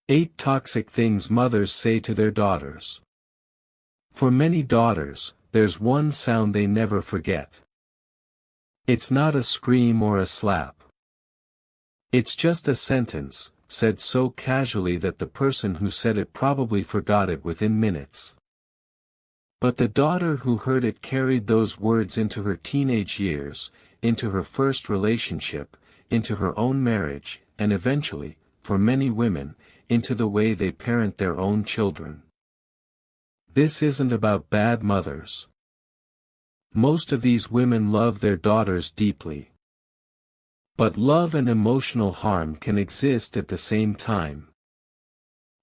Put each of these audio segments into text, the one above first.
8 Toxic Things Mothers Say to Their Daughters. For many daughters, there's one sound they never forget. It's not a scream or a slap. It's just a sentence, said so casually that the person who said it probably forgot it within minutes. But the daughter who heard it carried those words into her teenage years, into her first relationship, into her own marriage, and eventually, for many women, into the way they parent their own children. This isn't about bad mothers. Most of these women love their daughters deeply. But love and emotional harm can exist at the same time.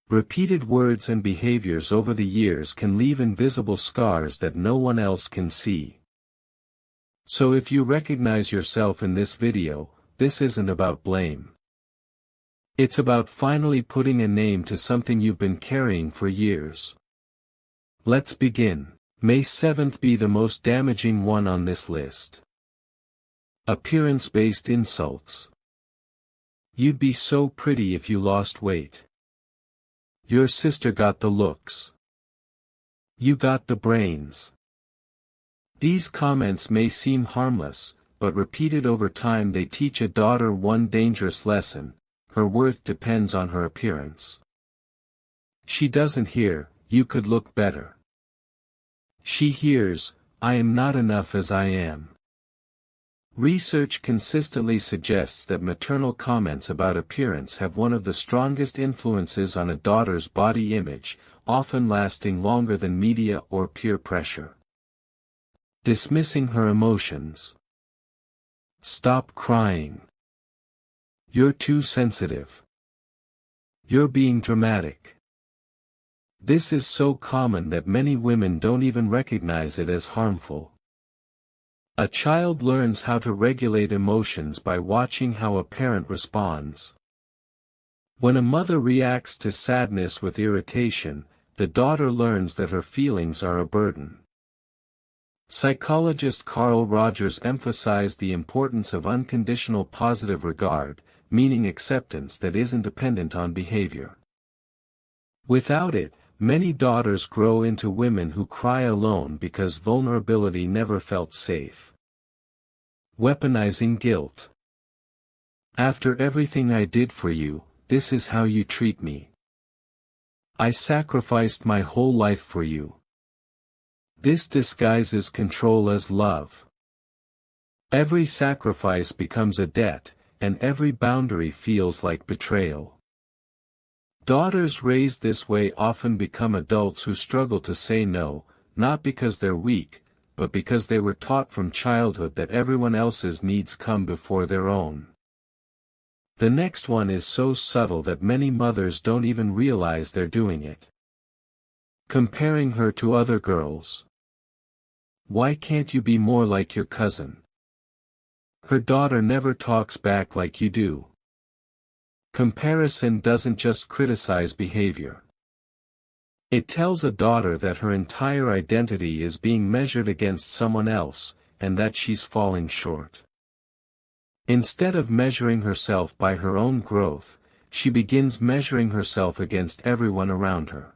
Repeated words and behaviors over the years can leave invisible scars that no one else can see. So if you recognize yourself in this video, this isn't about blame. It's about finally putting a name to something you've been carrying for years. Let's begin. May 7th be the most damaging one on this list. Appearance-based insults. You'd be so pretty if you lost weight. Your sister got the looks. You got the brains. These comments may seem harmless, but repeated over time they teach a daughter one dangerous lesson: her worth depends on her appearance. She doesn't hear, "You could look better." She hears, "I am not enough as I am." Research consistently suggests that maternal comments about appearance have one of the strongest influences on a daughter's body image, often lasting longer than media or peer pressure. Dismissing her emotions. Stop crying. You're too sensitive. You're being dramatic. This is so common that many women don't even recognize it as harmful. A child learns how to regulate emotions by watching how a parent responds. When a mother reacts to sadness with irritation, the daughter learns that her feelings are a burden. Psychologist Carl Rogers emphasized the importance of unconditional positive regard, meaning acceptance that isn't dependent on behavior. Without it, many daughters grow into women who cry alone because vulnerability never felt safe. Weaponizing guilt. After everything I did for you, this is how you treat me. I sacrificed my whole life for you. This disguises control as love. Every sacrifice becomes a debt, and every boundary feels like betrayal. Daughters raised this way often become adults who struggle to say no, not because they're weak, but because they were taught from childhood that everyone else's needs come before their own. The next one is so subtle that many mothers don't even realize they're doing it. Comparing her to other girls. Why can't you be more like your cousin? Her daughter never talks back like you do. Comparison doesn't just criticize behavior. It tells a daughter that her entire identity is being measured against someone else, and that she's falling short. Instead of measuring herself by her own growth, she begins measuring herself against everyone around her.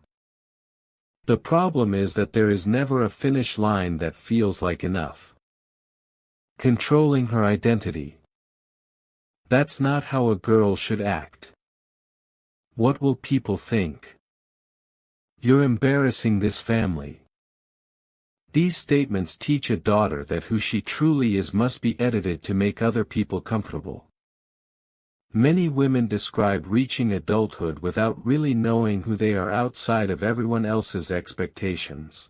The problem is that there is never a finish line that feels like enough. Controlling her identity. That's not how a girl should act. What will people think? You're embarrassing this family. These statements teach a daughter that who she truly is must be edited to make other people comfortable. Many women describe reaching adulthood without really knowing who they are outside of everyone else's expectations.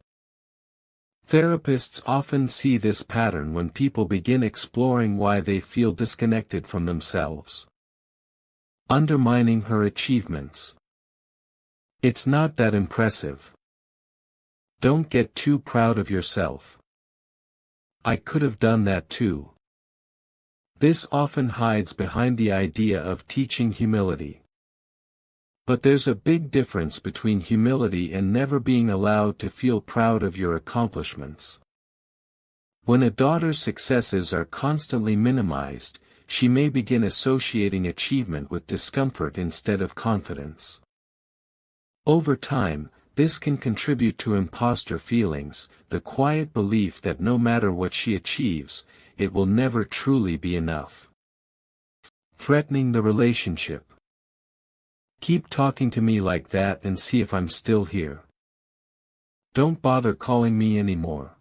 Therapists often see this pattern when people begin exploring why they feel disconnected from themselves. Undermining her achievements. It's not that impressive. Don't get too proud of yourself. I could have done that too. This often hides behind the idea of teaching humility. But there's a big difference between humility and never being allowed to feel proud of your accomplishments. When a daughter's successes are constantly minimized, she may begin associating achievement with discomfort instead of confidence. Over time, this can contribute to imposter feelings, the quiet belief that no matter what she achieves, it will never truly be enough. Threatening the relationship. Keep talking to me like that and see if I'm still here. Don't bother calling me anymore.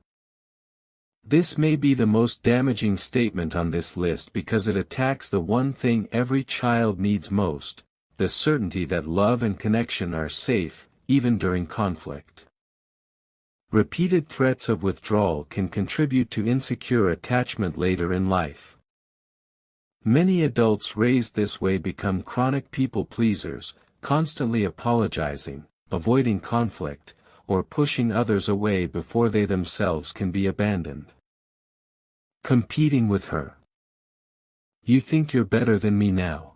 This may be the most damaging statement on this list because it attacks the one thing every child needs most, the certainty that love and connection are safe, even during conflict. Repeated threats of withdrawal can contribute to insecure attachment later in life. Many adults raised this way become chronic people pleasers, constantly apologizing, avoiding conflict, or pushing others away before they themselves can be abandoned. Competing with her. You think you're better than me now.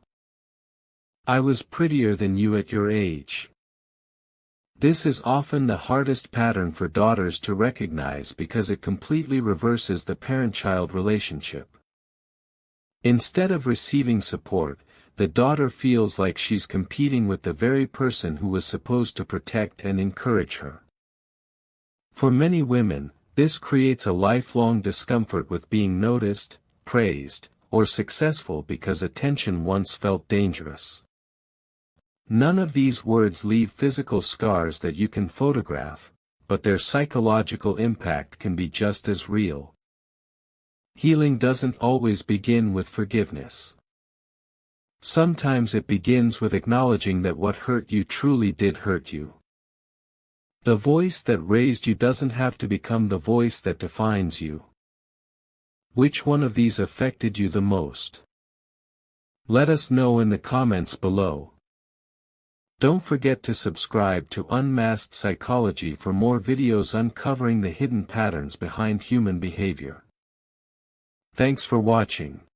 I was prettier than you at your age. This is often the hardest pattern for daughters to recognize because it completely reverses the parent-child relationship. Instead of receiving support, the daughter feels like she's competing with the very person who was supposed to protect and encourage her. For many women, this creates a lifelong discomfort with being noticed, praised, or successful because attention once felt dangerous. None of these words leave physical scars that you can photograph, but their psychological impact can be just as real. Healing doesn't always begin with forgiveness. Sometimes it begins with acknowledging that what hurt you truly did hurt you. The voice that raised you doesn't have to become the voice that defines you. Which one of these affected you the most? Let us know in the comments below. Don't forget to subscribe to Unmasked Psychology for more videos uncovering the hidden patterns behind human behavior. Thanks for watching.